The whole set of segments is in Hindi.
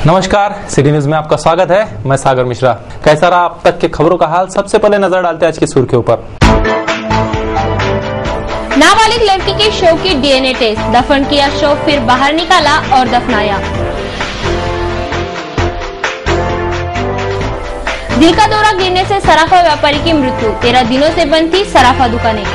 नमस्कार, सिटी न्यूज में आपका स्वागत है। मैं सागर मिश्रा। कैसा रहा अब तक के खबरों का हाल, सबसे पहले नजर डालते हैं आज की सुर्खियों पर। नाबालिग लड़की के शव की डीएनए टेस्ट, दफन किया शव फिर बाहर निकाला और दफनाया। दिल का दौरा गिरने से सराफा व्यापारी की मृत्यु, 13 दिनों से बंद थी सराफा दुकानें।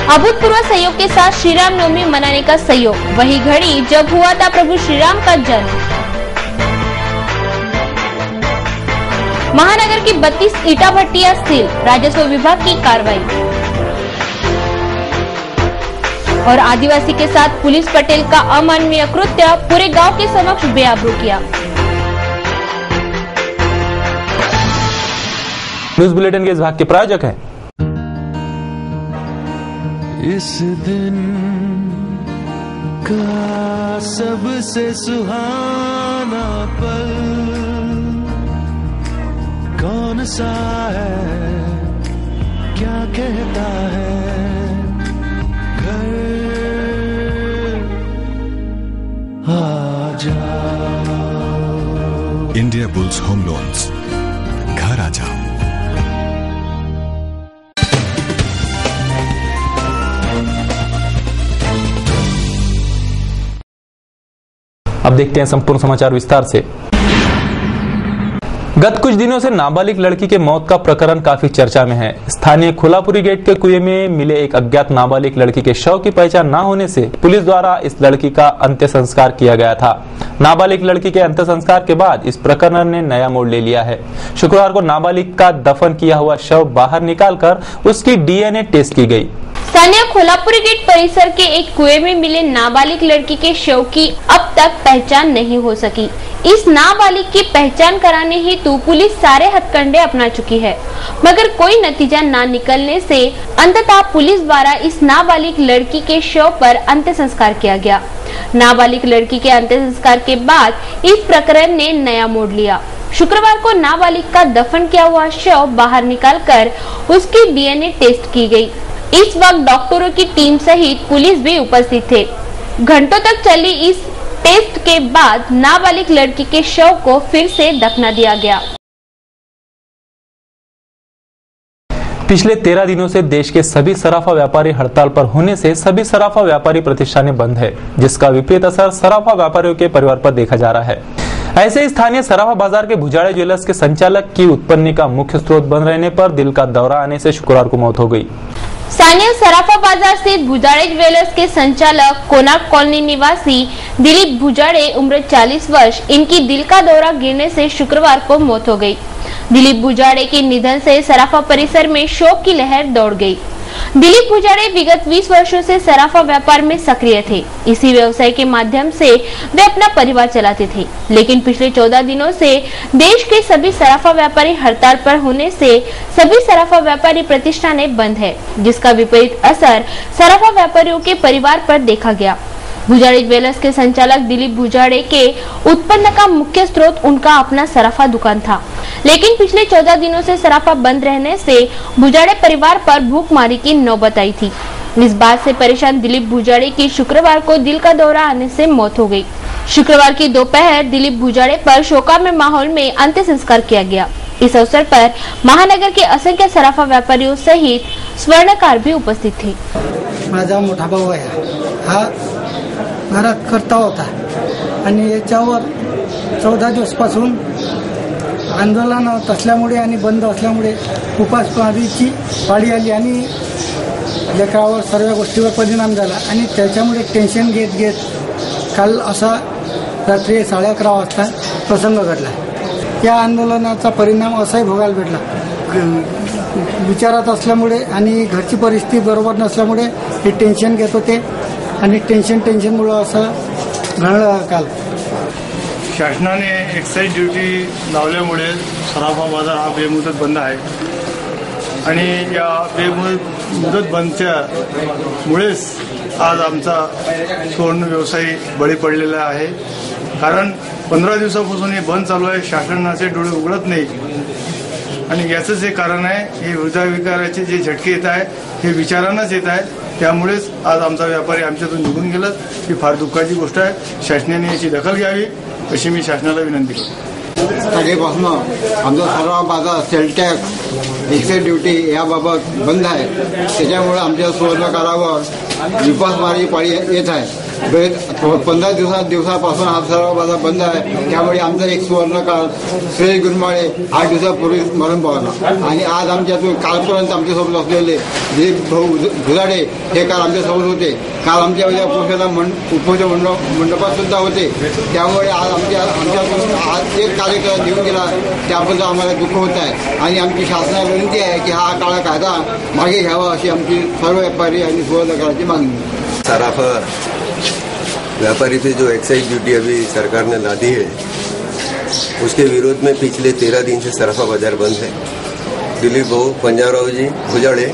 अभूतपूर्व सहयोग के साथ श्री राम नवमी मनाने का सहयोग, वही घड़ी जब हुआ था प्रभु श्री राम का जन्म। महानगर की 32 ईटा भट्टियां सील, राजस्व विभाग की कार्रवाई। और आदिवासी के साथ पुलिस पटेल का अमानवीय कृत्य, पूरे गांव के समक्ष बेआबरू किया। न्यूज बुलेटिन के इस भाग के प्रायोजक हैं इस दिन का सबसे सुहाना पल कौन सा है, क्या कहता है घर आ जाओ। इंडिया बुल्स होम लोन्स, घर आ जाओ। अब देखते हैं संपूर्ण समाचार विस्तार से। गत कुछ दिनों से नाबालिग लड़की के मौत का प्रकरण काफी चर्चा में है। स्थानीय खोलापुरी गेट के कुएं में मिले एक अज्ञात नाबालिग लड़की के शव की पहचान न होने से पुलिस द्वारा इस लड़की का अंत्य संस्कार किया गया था। नाबालिग लड़की के अंत्य संस्कार के बाद इस प्रकरण ने नया मोड़ ले लिया है। शुक्रवार को नाबालिग का दफन किया हुआ शव बाहर निकालकर उसकी डीएनए टेस्ट की गई। स्थानीय खोलापुरी गेट परिसर के एक कुएं में मिले नाबालिग लड़की के शव की अब तक पहचान नहीं हो सकी। इस नाबालिग की पहचान कराने हेतु पुलिस सारे हथकंडे अपना चुकी है, मगर कोई नतीजा न निकलने से अंततः पुलिस द्वारा इस नाबालिग लड़की के शव पर अंत्य संस्कार किया गया। नाबालिग लड़की के अंत्य संस्कार के बाद इस प्रकरण ने नया मोड़ लिया। शुक्रवार को नाबालिग का दफन किया हुआ शव बाहर निकालकर उसकी डीएनए टेस्ट की गई। इस वक्त डॉक्टरों की टीम सहित पुलिस भी उपस्थित थे। घंटों तक चली इस टेस्ट के बाद नाबालिग लड़की के शव को फिर से दफना दिया गया। पिछले 13 दिनों से देश के सभी सराफा व्यापारी हड़ताल पर होने से सभी सराफा व्यापारी प्रतिष्ठानें बंद है, जिसका विपरीत असर सराफा व्यापारियों के परिवार पर देखा जा रहा है। ऐसे स्थानीय सराफा बाजार के भुजाड़े ज्वेलर्स के संचालक की उत्पन्न का मुख्य स्रोत बंद रहने पर दिल का दौरा आने से शुक्रवार को मौत हो गई। स्थानीय सराफा बाजार स्थित भुजाड़े ज्वेलर्स के संचालक कोनार्क कॉलोनी निवासी दिलीप भुजाड़े उम्र 40 वर्ष, इनकी दिल का दौरा गिरने से शुक्रवार को मौत हो गई। दिलीप भुजाड़े के निधन से सराफा परिसर में शोक की लहर दौड़ गई। दिलीप भुजाड़े विगत 20 वर्षों से सराफा व्यापार में सक्रिय थे। इसी व्यवसाय के माध्यम से वे अपना परिवार चलाते थे, लेकिन पिछले 14 दिनों से देश के सभी सराफा व्यापारी हड़ताल पर होने से सभी सराफा व्यापारी प्रतिष्ठानें बंद है, जिसका विपरीत असर सराफा व्यापारियों के परिवार पर देखा गया। भुजाड़े ज्वेलर्स के संचालक दिलीप भुजाड़े के उत्पन्न का मुख्य स्रोत उनका अपना सराफा दुकान था, लेकिन पिछले 14 दिनों से सराफा बंद रहने से भुजाड़े परिवार पर भूखमारी की नौबत आई थी। इस बात से परेशान दिलीप भुजाड़े की शुक्रवार को दिल का दौरा आने से मौत हो गई। शुक्रवार की दोपहर दिलीप भुजाड़े पर शोकामय माहौल में अंत्य संस्कार किया गया। इस अवसर पर महानगर के असंख्य सराफा व्यापारियों सहित स्वर्णकार भी उपस्थित थे। माझा मोठा भाऊ आहे, हा घरात करता होता आणि याच्यावर 14 दिवसापासून आंदोलन असल्यामुळे आणि बंद असल्यामुळे उपासमारीची पाळी आली आणि लेकरावर सर्व गोष्टीवर परिणाम झाला आणि त्याच्यामुळे टेन्शन घेत काल असा रात्री 11:30 वाजता प्रसंग घडला। या आंदोलनाचा परिणाम असाही भोगायला भेटला। विचारात असल्यामुळे आणि घरची परिस्थिती बरोबर नसल्यामुळे हे टेन्शन घेत होते आणि टेन्शनमुळे असं घडलं काल। शासनाने एक्साइज ड्युटी लावल्यामुळे सराफा बाजार हा बेमुदत बंद आहे आणि या बेमुदत बंदच्या मुळेच आज आमचा स्वर्ण व्यवसाय बळी पडलेला आहे। कारण 15 दिवसापासून हे बंद चालू आहे, शासनाचे डोळे उघडत नाही आणि याचंच हे कारण आहे। हे हृदयविकाराचे जे झटके येत आहेत हे विचारांनाच येत आहेत त्यामुळेच आज आमचा व्यापारी आमच्यातून निघून गेला. ही फार दुःखाची गोष्ट आहे. शासनाने याची दखल घ्यावी अशी मी शासनाला विनंती करतो. तारखेपासून आमचा सर्व बाजार सेल टॅक्स एक्साईज ड्युटी याबाबत बंद आहे. त्याच्यामुळे आमच्या सुवर्णकारावर विपासमारी पाळी येत आहे. 15 दिवसापासून हा सर्व बाजार बंद आहे. त्यामुळे आमचा एक सुवर्णकार श्रेय गुरमाळे 8 दिवसापूर्वी मरण पावला आणि आज आमच्यातून कालपर्यंत आमच्यासोबत असलेले दिलीप भाऊ भुजाडे हे काल आमच्यासोबत होते. काल आमच्या उपोषणा उपोषण मंडपात सुद्धा होते. त्यामुळे आज आमच्यातून आज एक कार्यक्रम घेऊन गेला त्याबद्दल आम्हाला दुःख होत आहे आणि आमची शासनाला विनंती आहे की हा काळा कायदा मागे घ्यावा अशी आमची सर्व व्यापारी आणि सुवर्णकाराची मागणी. सराफा व्यापारी पे जो एक्साइज ड्यूटी अभी सरकार ने ला दी है उसके विरोध में पिछले 13 दिन से सराफा बाजार बंद है. दिलीप भाऊ पंजाबराव जी भुजाड़े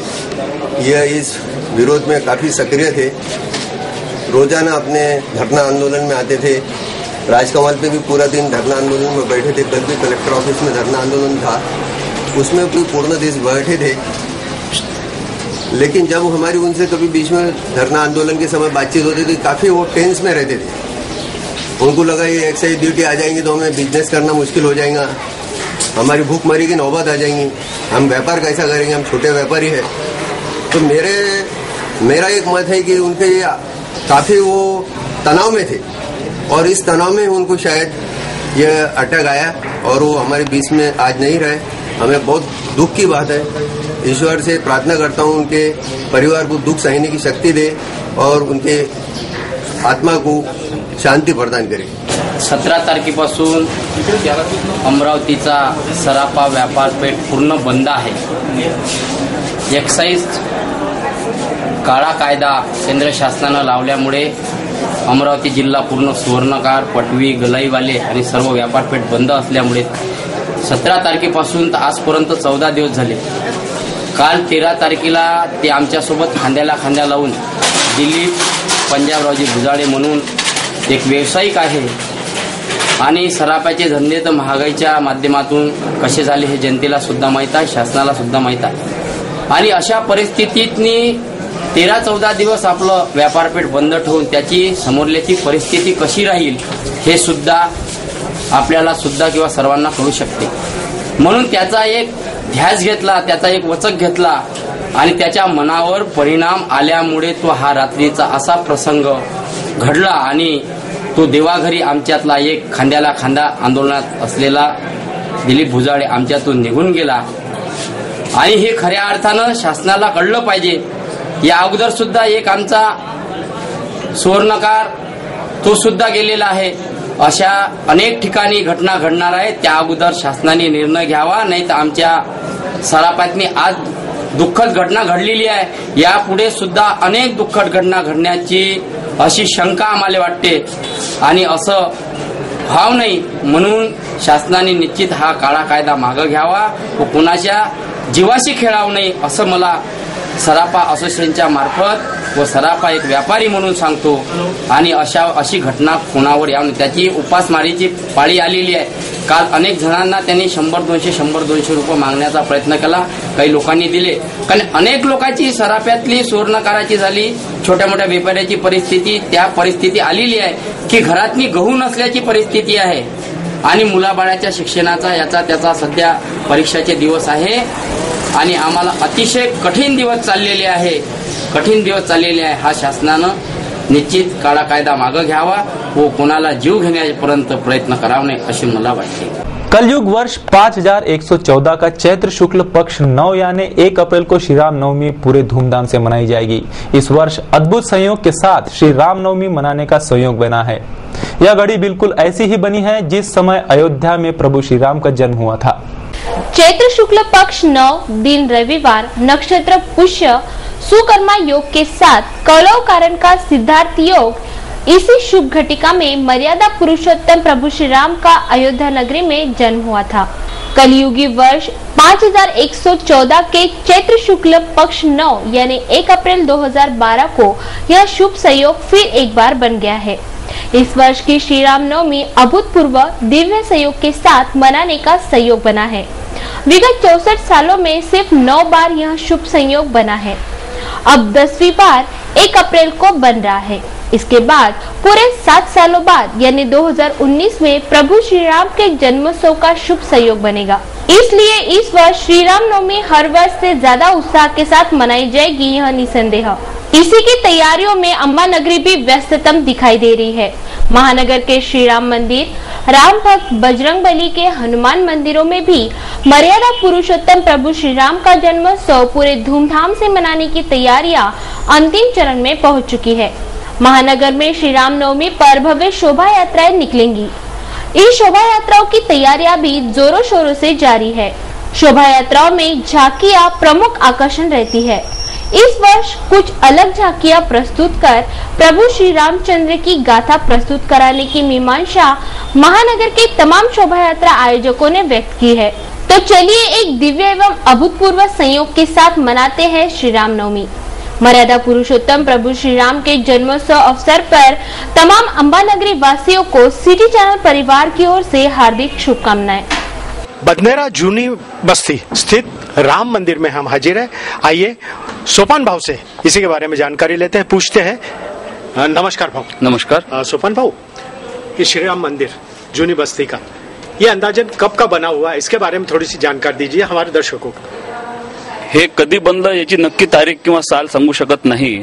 यह इस विरोध में काफ़ी सक्रिय थे. रोजाना अपने धरना आंदोलन में आते थे. राजकमल पे भी पूरा दिन धरना आंदोलन में बैठे थे. कल भी कलेक्टर ऑफिस में धरना आंदोलन था, उसमें भी पूर्ण देश बैठे थे. लेकिन जब हमारी उनसे कभी बीच में धरना आंदोलन के समय बातचीत होती थी, काफ़ी वो टेंस में रहते थे. उनको लगा ये एक्साइज ड्यूटी आ जाएंगी तो हमें बिजनेस करना मुश्किल हो जाएगा, हमारी भूखमरी की नौबत आ जाएंगी, हम व्यापार कैसा करेंगे, हम छोटे व्यापारी हैं. तो मेरा एक मत है कि उनके काफ़ी वो तनाव में थे और इस तनाव में उनको शायद ये अटैक आया और वो हमारे बीच में आज नहीं रहे. हमें बहुत दुख की बात है. ईश्वर से प्रार्थना करता हूँ उनके परिवार को दुख सहने की शक्ति दे और उनके आत्मा को शांती प्रदान करे. 17 तारखेपासून अमरावतीचा सराफा व्यापारपेठ पूर्ण बंद आहे. एक्साईज काळा कायदा केंद्र शासनानं लावल्यामुळे अमरावती जिल्हा पूर्ण सुवर्णकार, पटवी, गलाईवाले आणि सर्व व्यापारपेठ बंद असल्यामुळे 17 तारखेपासून तर आजपर्यंत 14 दिवस झाले. काल 13 तारखेला ते आमच्यासोबत खांद्याला खांद्या लावून दिलीप पंजाबरावजी भुजाडे म्हणून एक व्यावसायिक आहे आणि सराफाचे धंदे तर महागाईच्या माध्यमातून कसे झाले हे जनतेला सुद्धा माहीत आहे, शासनाला सुद्धा माहीत आहे. आणि अशा परिस्थितीतनी 13-14 दिवस आपलं व्यापारपेठ बंद ठेवून त्याची समोरल्याची परिस्थिती कशी राहील हे सुद्धा आपल्याला सुद्धा किंवा सर्वांना कळू शकते. म्हणून त्याचा एक ध्यास घेतला, त्याचा एक वचक घेतला आणि त्याच्या मनावर परिणाम आल्यामुळे तो हा रात्रीचा असा प्रसंग घडला आणि तो देवाघरी आमच्यातला एक खांद्याला खांदा आंदोलनात असलेला दिलीप भुजाडे आमच्यातून निघून गेला. आणि हे खऱ्या अर्थानं शासनाला कळलं पाहिजे. या अगोदर सुद्धा एक आमचा सुवर्णकार तो सुद्धा गेलेला आहे. अशा अनेक ठिकाणी घटना घडणार आहेत. त्या अगोदर शासनाने निर्णय घ्यावा, नाही तर आमच्या सराफातनी आज दुःखद घटना घडलेली आहे. यापुढे सुद्धा अनेक दुःखद घटना घडण्याची अशी शंका आम्हाला वाटते आणि असं व्हाव नाही म्हणून शासनाने निश्चित हा काळा कायदा मागे घ्यावा व कोणाच्या जीवाशी खेळावू नये असं मला सराफा असोसिएशनच्या मार्फत व सराफा एक व्यापारी म्हणून सांगतो. आणि अशी घटना कोणावर यावं त्याची उपासमारीची पाळी आलेली आहे. काल अनेक जणांना त्यांनी 100-200 रुपये मागण्याचा प्रयत्न केला. काही लोकांनी दिले, कारण अनेक लोकांची सराफ्यातली सुवर्णकाराची झाली, छोट्या मोठ्या व्यापाऱ्याची परिस्थिती त्या परिस्थिती आलेली आहे की घरातनी गहू नसल्याची परिस्थिती आहे आणि मुलाबाळाच्या शिक्षणाचा याचा त्याचा सध्या परीक्षाचे दिवस आहे आणि आम्हाला अतिशय कठीण दिवस चाललेले आहे. हा शासनानं निश्चित काळा कायदा मागे घ्यावा व कोणाला जीव घेण्यापर्यंत प्रयत्न करावे नये अशी मला वाटते. कलयुग वर्ष 5114 का चैत्र शुक्ल पक्ष 9 यानी 1 अप्रैल को श्री राम नवमी पूरे धूमधाम से मनाई जाएगी. इस वर्ष अद्भुत संयोग के साथ श्री राम नवमी मनाने का संयोग बना है. यह घड़ी बिल्कुल ऐसी ही बनी है जिस समय अयोध्या में प्रभु श्री राम का जन्म हुआ था. चैत्र शुक्ल पक्ष 9 दिन रविवार, नक्षत्र पुष्य, सुकर्मा योग के साथ कलौ कारण का सिद्धार्थ योग. इसी शुभ घटिका में मर्यादा पुरुषोत्तम प्रभु श्री राम का अयोध्या नगरी में जन्म हुआ था. कलयुगी वर्ष 5114 के चैत्र शुक्ल पक्ष 9 यानी 1 अप्रैल 2012 को यह शुभ संयोग फिर एक बार बन गया है. इस वर्ष की श्री राम नवमी अभूतपूर्व दिव्य संयोग के साथ मनाने का संयोग बना है. विगत 64 सालों में सिर्फ 9 बार यह शुभ संयोग बना है. अब 10वीं बार 1 अप्रैल को बन रहा है। इसके बाद पूरे 7 सालों बाद यानी 2019 में प्रभु श्री राम के जन्मोत्सव का शुभ संयोग बनेगा। इसलिए इस वर्ष श्री राम नवमी हर वर्ष से ज्यादा उत्साह के साथ मनाई जाएगी, यह निसंदेह। इसी की तैयारियों में अम्बा नगरी भी व्यस्ततम दिखाई दे रही है। महानगर के श्री राम मंदिर, राम भक्त, बजरंगबली के हनुमान मंदिरों में भी मर्यादा पुरुषोत्तम प्रभु श्री राम का जन्मोत्सव पूरे धूमधाम से मनाने की तैयारियां अंतिम चरण में पहुंच चुकी है। महानगर में श्री राम नवमी पर भव्य शोभा यात्राएं निकलेंगी। इस शोभा यात्राओं की तैयारियां भी जोरों शोरों से जारी है। शोभा यात्राओं में झांकियां प्रमुख आकर्षण रहती है। इस वर्ष कुछ अलग झांकियां प्रस्तुत कर प्रभु श्री रामचंद्र की गाथा प्रस्तुत कराने की मीमांसा महानगर के तमाम शोभा यात्रा आयोजकों ने व्यक्त की है। तो चलिए एक दिव्य एवं अभूतपूर्व संयोग के साथ मनाते हैं श्री राम नवमी। मर्यादा पुरुषोत्तम प्रभु श्री राम के जन्मोत्सव अवसर पर तमाम अम्बा नगरी वासियों को सिटी चैनल परिवार की ओर से हार्दिक शुभकामनाएं। बदनेरा जूनी बस्ती स्थित राम मंदिर में हम हाजिर हैं। आइए सोपान भाव से इसी के बारे में जानकारी लेते हैं, पूछते हैं। नमस्कार भाव। नमस्कार। सोपान भाव, ये श्री राम मंदिर जूनी बस्ती का ये अंदाजन कब का बना हुआ है, इसके बारे में थोडी सी जानकारी दीजिए हमारे दर्शकों को। हे कधी बनलं याची नक्की तारीख किंवा साल सांगू शकत नाही,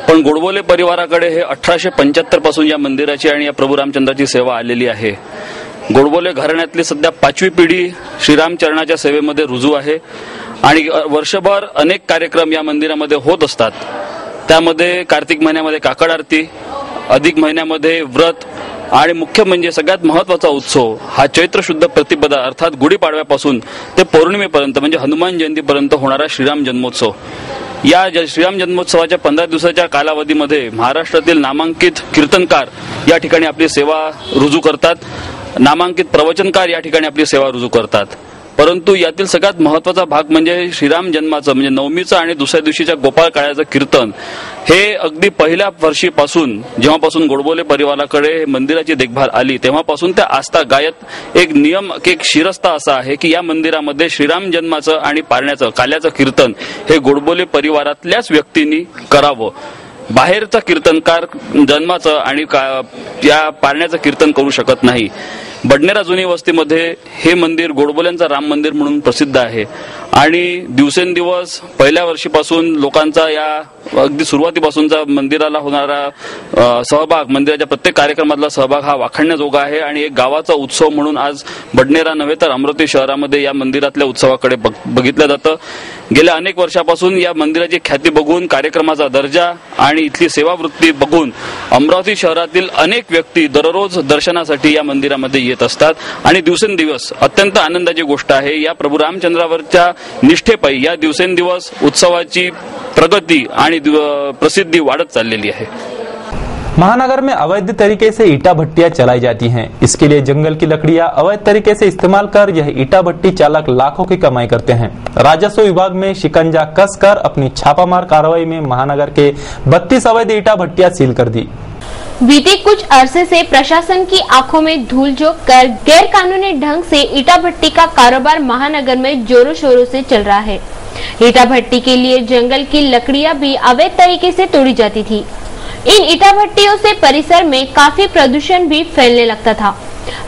पण गोडबोले परिवाराकडे हे 1875 पासून या मंदिराची आणि या प्रभू रामचंद्राची सेवा आलेली आहे। गोडबोले घराण्यातली सध्या 5वी पिढी श्रीरामचरणाच्या सेवेमध्ये रुजू आहे आणि वर्षभर अनेक कार्यक्रम या मंदिरामध्ये होत असतात। त्यामध्ये कार्तिक महिन्यामध्ये काकड आरती, अधिक महिन्यामध्ये व्रत आणि मुख्य म्हणजे सगळ्यात महत्त्वाचा उत्सव हा चैत्र शुद्ध प्रतिपदा अर्थात गुढीपाडव्यापासून ते पौर्णिमेपर्यंत म्हणजे हनुमान जयंतीपर्यंत होणारा श्रीराम जन्मोत्सव। या श्रीराम जन्मोत्सवाच्या 15 दिवसाच्या कालावधीमध्ये महाराष्ट्रातील नामांकित कीर्तनकार या ठिकाणी आपली सेवा रुजू करतात, नामांकित प्रवचनकार या ठिकाणी आपली सेवा रुजू करतात। परंतु यातील सगळ्यात महत्त्वाचा भाग म्हणजे श्रीराम जन्माचं म्हणजे नवमीचं आणि दुसऱ्या दिवशीच्या गोपाळ काळ्याचं कीर्तन हे अगदी पहिल्या वर्षीपासून जेव्हापासून गोडबोले परिवाराकडे मंदिराची देखभाल आली तेव्हापासून त्या आस्था गायत एक नियम एक शिरस्ता असा आहे की या मंदिरामध्ये श्रीराम जन्माचं आणि पारण्याचं काल्याचं कीर्तन हे गोडबोले परिवारातल्याच व्यक्तींनी करावं। बाहेरचा कीर्तनकार जन्माचं आणि या पारण्याचं कीर्तन करू शकत नाही। बडनेरा जुनी वस्तीमध्ये हे मंदिर गोडबोल्यांचा राम मंदिर म्हणून प्रसिद्ध आहे आणि दिवसेंदिवस पहिल्या वर्षीपासून लोकांचा या अगदी सुरुवातीपासूनचा मंदिराला होणारा सहभाग, मंदिराच्या प्रत्येक कार्यक्रमातला सहभाग हा वाखाणण्याजोगा आहे आणि एक गावाचा उत्सव म्हणून आज बडनेरा नव्हे तर अमरावती शहरामध्ये या मंदिरातल्या उत्सवाकडे बघितलं जातं। गेल्या अनेक वर्षापासून या मंदिराची ख्याती बघून, कार्यक्रमाचा दर्जा आणि इथली सेवावृत्ती बघून अमरावती शहरातील अनेक व्यक्ती दररोज दर्शनासाठी या मंदिरामध्ये येत असतात आणि दिवसेंदिवस अत्यंत आनंदाची गोष्ट आहे या प्रभू रामचंद्रावरच्या निष्ठेपायी या दिवसेंदिवस उत्सवाची प्रगती आणि प्रसिद्धी वाढत चाललेली आहे। महानगर में अवैध तरीके से ईटा भट्टियां चलाई जाती हैं। इसके लिए जंगल की लकड़ियां अवैध तरीके से इस्तेमाल कर यह ईटा भट्टी चालक लाखों की कमाई करते हैं। राजस्व विभाग में शिकंजा कसकर अपनी छापामार कार्रवाई में महानगर के 32 अवैध ईटा भट्टियां सील कर दी। बीते कुछ अरसे से प्रशासन की आंखों में धूल झोंक कर गैर कानूनी ढंग से ईटा भट्टी का कारोबार महानगर में जोरों शोरों से चल रहा है। ईटा भट्टी के लिए जंगल की लकड़ियां भी अवैध तरीके से तोड़ी जाती थी। इन ईटा भट्टियों से परिसर में काफी प्रदूषण भी फैलने लगता था।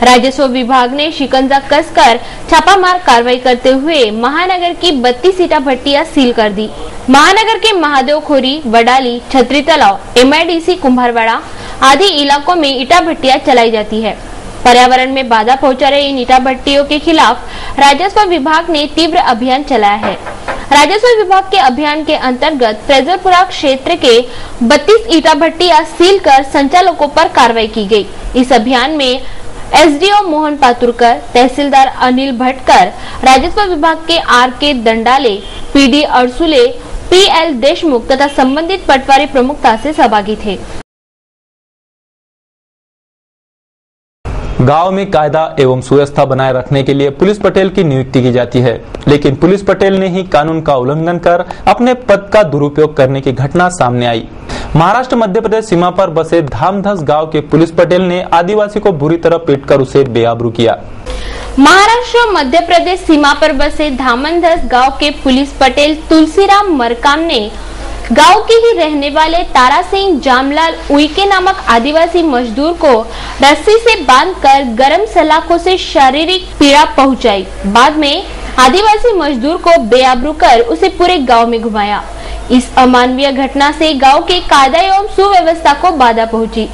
राजस्व विभाग ने शिकंजा कसकर छापामार कार्रवाई करते हुए महानगर की 32 ईटा भट्टियां सील कर दी। महानगर के महादेव खोरी, वडाली, छतरी तालाब, MIDC कुम्हारवाड़ा आदि इलाकों में ईटा भट्टियां चलाई जाती है। पर्यावरण में बाधा पहुंचा रहे इन ईटा भट्टियों के खिलाफ राजस्व विभाग ने तीव्र अभियान चलाया है। राजस्व विभाग के अभियान के अंतर्गत फ्रेजरपुरा क्षेत्र के 32 ईटा भट्टियां सील कर संचालकों पर कार्रवाई की गई। इस अभियान में SDO मोहन पातुरकर, तहसीलदार अनिल भटकर, राजस्व विभाग के RK दंडाले, PD अड़सुले, PL देशमुख तथा संबंधित पटवारी प्रमुखता से सहभागी थे। गांव में कायदा एवं सुव्यवस्था बनाए रखने के लिए पुलिस पटेल की नियुक्ति की जाती है, लेकिन पुलिस पटेल ने ही कानून का उल्लंघन कर अपने पद का दुरुपयोग करने की घटना सामने आई। महाराष्ट्र मध्य प्रदेश सीमा पर बसे धामधस गांव के पुलिस पटेल ने आदिवासी को बुरी तरह पीटकर उसे बेआबरू किया। महाराष्ट्र मध्य प्रदेश सीमा पर बसे धामधस गांव के पुलिस पटेल तुलसीराम मरकाम ने गांव के ही रहने वाले तारा सिंह जामलाल उइके नामक आदिवासी मजदूर को रस्सी से बांधकर गरम सलाखों से शारीरिक पीड़ा पहुंचाई। बाद में आदिवासी मजदूर को बेआबरू कर उसे पूरे गांव में घुमाया। इस अमानवीय घटना से गांव के कायदा एवं सुव्यवस्था को बाधा पहुंची।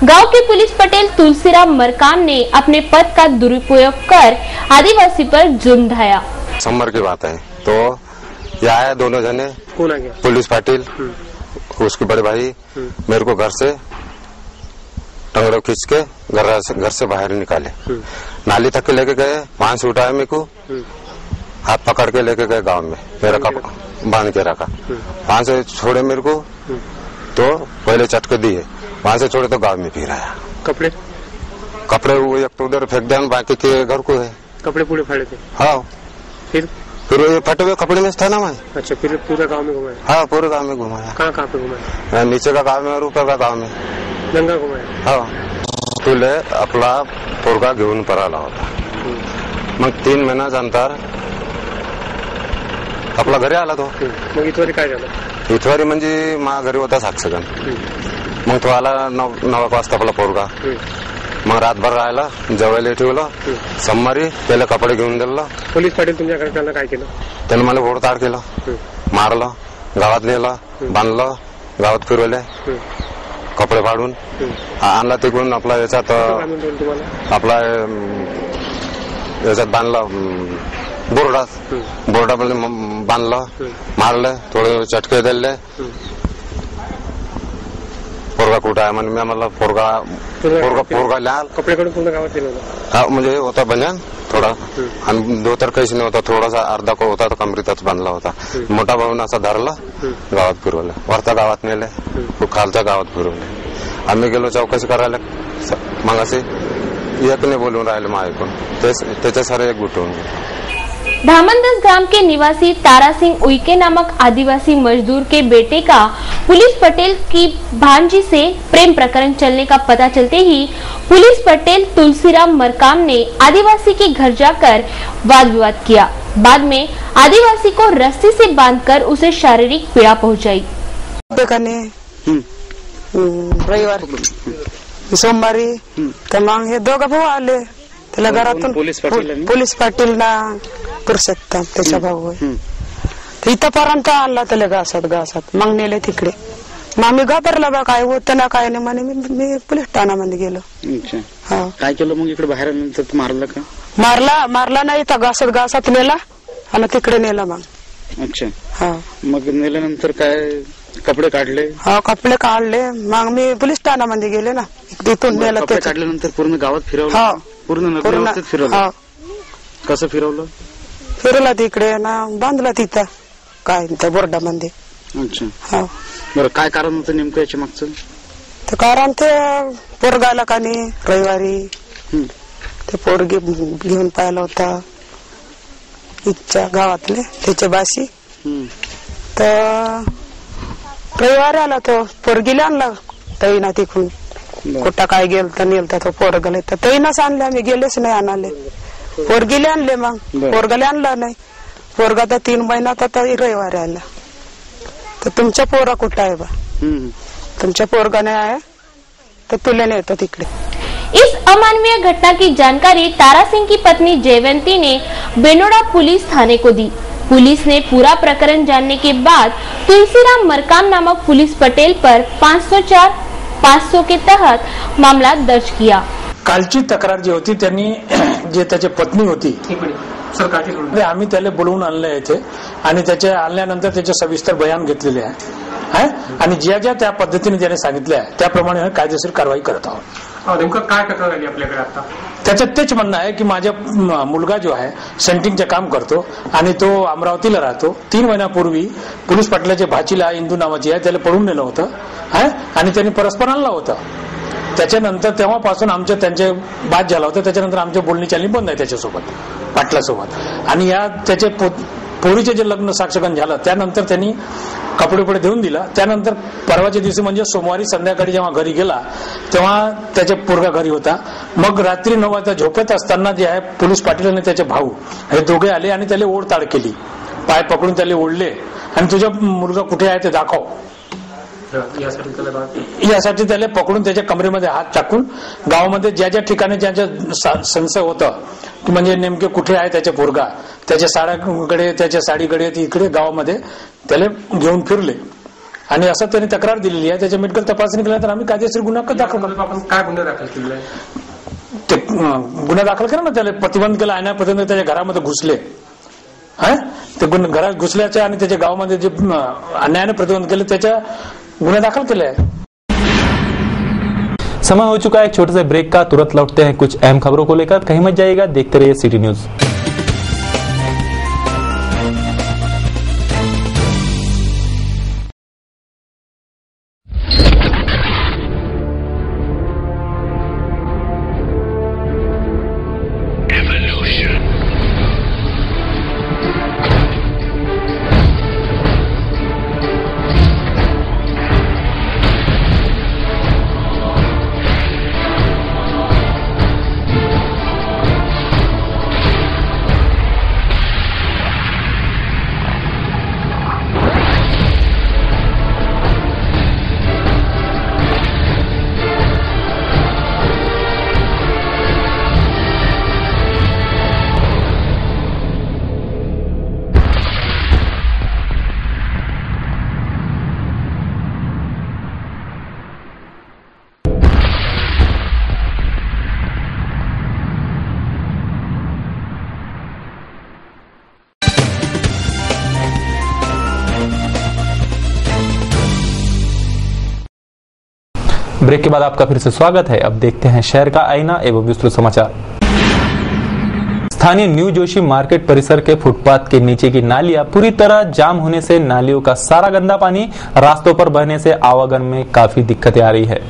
गांव के पुलिस पटेल तुलसीराम मरकाम ने अपने पद का दुरुपयोग कर आदिवासी पर जुर्म ढाया। सोमवार की बात है तो यहाँ आया दोनों जने, कौन आ गया? पुलिस पाटिल, उसके बड़े भाई मेरे को घर से टंगड़ो खींच के घर से बाहर निकाले, नाली तक के लेके गए, वहां से उठाया मेरे को, हाथ पकड़ के लेके गए गांव में, मेरा कपड़ा बांध के रखा, वहां से छोड़े मेरे को तो पहले चटके दिए, वहां से छोड़े तो गांव में फिर आया। कपड़े वो एक तो उधर फेंक दिया, बाकी के घर को है। कपड़े पूरे फाड़े थे? हाँ। फिर ये फटे हुए कपड़े में था ना मैं। अच्छा, फिर पूरा गांव में घुमाया? हाँ, पूरे गांव में घुमाया। कहाँ पे घुमाया? नीचे का गांव में और ऊपर का गांव में नंगा घुमाया? हाँ। तुले आपला पोरगा घेऊन पळाला होता, मग 3 महिन्यानंतर आपला घरी आला तो। मग इथवारी काय झालं? इथवारी म्हणजे मा घरी होता साक्षगण, मग तो आला 9 वाजता आपला पोरगा, मग रातभर राहिला, जेवायला ठेवलं, सोमवारी त्याला कपडे घेऊन दिलं। पोलीस पाटील तुमच्याकडे त्यांना काय केलं? त्यानं मला घोडताड केलं, मारलं, गावात नेलं, बांधलं, गावात फिरवले, कपडे फाडून आणला तिकडून आपला याच्यात बांधलं, बोर्डामध्ये बांधलं, मारलं, थोडे चटके दिले। पोरगा कुठं आहे म्हणजे मला पोरगा लाल कपडे काढून पूर्ण गावात दिलं होतं? हा, म्हणजे होता बन्यान थोडा, आणि धोतर काहीच नाही होता, थोडासा अर्धा होता तो कमरीतच बांधला होता। मोठा भाऊन असं धरलं, गावात फिरवलं, वरता गावात नेले, खालच्या गावात फिरवले। आम्ही गेलो चौकशी करायला, मग असे एकने बोलून राहिले मग ऐकून, त्याच्या सारे एक गुटून। धामनदस ग्राम के निवासी तारा सिंह उइके नामक आदिवासी मजदूर के बेटे का पुलिस पटेल की भांजी से प्रेम प्रकरण चलने का पता चलते ही पुलिस पटेल तुलसीराम मरकाम ने आदिवासी के घर जाकर वाद विवाद किया। बाद में आदिवासी को रस्सी से बांधकर उसे शारीरिक पीड़ा पहुंचाई। रविवार सोमवारी तर मग हे दोघं भाऊ आले, त्याला घरातून पोलीस पाटील ना पुरुषोत्तम त्याचा भाऊ आहे, इथपर्यंत आणला त्याला घासात मग नेले तिकडे। मग मी घाबरला, बा काय होतं ना काय नाही म्हणे, मी पोलीस ठाण्यामध्ये गेलो। काय केलं मग? इकडे बाहेर आल्यानंतर मारलं का? मारला नाही, तर घासात नेला आणि तिकडे नेला मग। अच्छा, हा, मग नेल्यानंतर काय कपडे काढले? हा, कपडे काढले, मग मी पोलीस ठाण्यामध्ये गेले ना, तिथून नेला। कपडे काढल्यानंतर पूर्ण गावात फिरवलं? पूर्ण फिरवलं? कसं फिरवलं? फिरला तिकडे ना, बांधला तिथं काय त्या बोर्डामध्ये। अच्छा, हा, बरं, काय कारण होतं नेमकं याच्या मागचं? ते कारण ते पोरगाला का नाही, रविवारी ते पोरगी घेऊन पाहिला होता इच्छा गावातले त्याच्या बाशी, तर रविवारी आला तो पोरगीला आणला तईना तिकडून, कुठं काय गेलता नेलता तो पोरगाला, तर तईनाच आणले, आम्ही गेलेच नाही आणाले, पोरगीले आणले, मग पोरगाला आणला नाही, पोरगा तर 3 महिन्यात आता रविवारी आला। तर तुमच्या पोरा कुठं आहे बा? तुमच्या पोरगा नाही आहे तर तुला नेतो तिकडे। इस अमानवीय घटना की जानकारी तारा सिंह की पत्नी जयवंती ने बेनोड़ा पुलिस थाने को दी। पुलिस ने पूरा प्रकरण जानने के बाद तुलसीराम मरकाम नामक पुलिस पटेल पर 504-500 के तहत मामला दर्ज किया। कालची तक्रार जी होती त्यांनी जे त्याची पत्नी होती आम्ही त्याला बोलवून आणलं इथे, आणि त्याच्या आणल्यानंतर त्याचे सविस्तर बयान घेतलेले आहे, आणि ज्या त्या पद्धतीने त्याने सांगितलं आहे त्याप्रमाणे कायदेशीर कारवाई करत आहोत। नेमकं काय तक्रार आली आपल्याकडे आता? त्याच्यात तेच म्हणणं आहे की माझा मुलगा जो आहे सेंटिंगचे काम करतो आणि तो अमरावतीला राहतो। 3 महिन्यापूर्वी पोलीस पाटलाच्या भाचीला इंदू नावाची आहे त्याला पळून नेलं होतं, आणि त्यांनी परस्पर आणलं होतं। त्याच्यानंतर तेव्हापासून त्यांचे बाद झाला होता, त्याच्यानंतर आमच्या बोलणी चालणी बंद आहे त्याच्यासोबत, पाटलासोबत। आणि या त्याचे पोरीचे जे लग्न साक्षगण झालं त्यानंतर त्यांनी कपडे देऊन दिला। त्यानंतर परवाच्या दिवशी म्हणजे सोमवारी संध्याकाळी जेव्हा घरी गेला तेव्हा त्याचे पोरगा घरी होता। मग रात्री 9 वाजता झोपेत असताना जे आहे पोलीस पाटील आणि त्याचे भाऊ हे दोघे आले आणि त्याला ओढताड केली, पाय पकडून त्याला ओढले आणि तुझा मुलगा कुठे आहे ते दाखव. यासाठी त्याला पकडून त्याच्या कमरेमध्ये हात टाकून गावामध्ये ज्या ज्या ठिकाणी ज्याच्या संशय होतं की म्हणजे नेमके कुठे आहे त्याच्या पोरगा, त्याच्या साड्याकडे त्याच्या साडीकडे इकडे गावामध्ये त्याला घेऊन फिरले आणि असं त्यांनी तक्रार दिलेली आहे. त्याच्या मेडिकल तपासणी केल्यानंतर आम्ही कायदेशीर गुन्हा दाखल करतो. आपण काय गुन्हा दाखल केलेला ते गुन्हा दाखल केला ना, त्याला प्रतिबंध केला, आणण्यापर्यंत त्याच्या घरामध्ये घुसले. ते घरात घुसल्याचे आणि त्याच्या गावामध्ये जे अन्यायाने प्रतिबंध केले त्याच्या गुन्हा दाखल केले आहे. समय हो चुका है एक छोटे से ब्रेक का. तुरंत लौटते हैं कुछ अहम खबरों को लेकर. कहीं मत जाइएगा, देखते रहिए सिटी न्यूज. ब्रेक के बाद आपका फिर से स्वागत है. अब देखते हैं शहर का आईना एवं विस्तृत समाचार. स्थानीय न्यू जोशी मार्केट परिसर के फुटपाथ के नीचे की नालियां पूरी तरह जाम होने से नालियों का सारा गंदा पानी रास्तों पर बहने से आवागमन में काफी दिक्कतें आ रही है.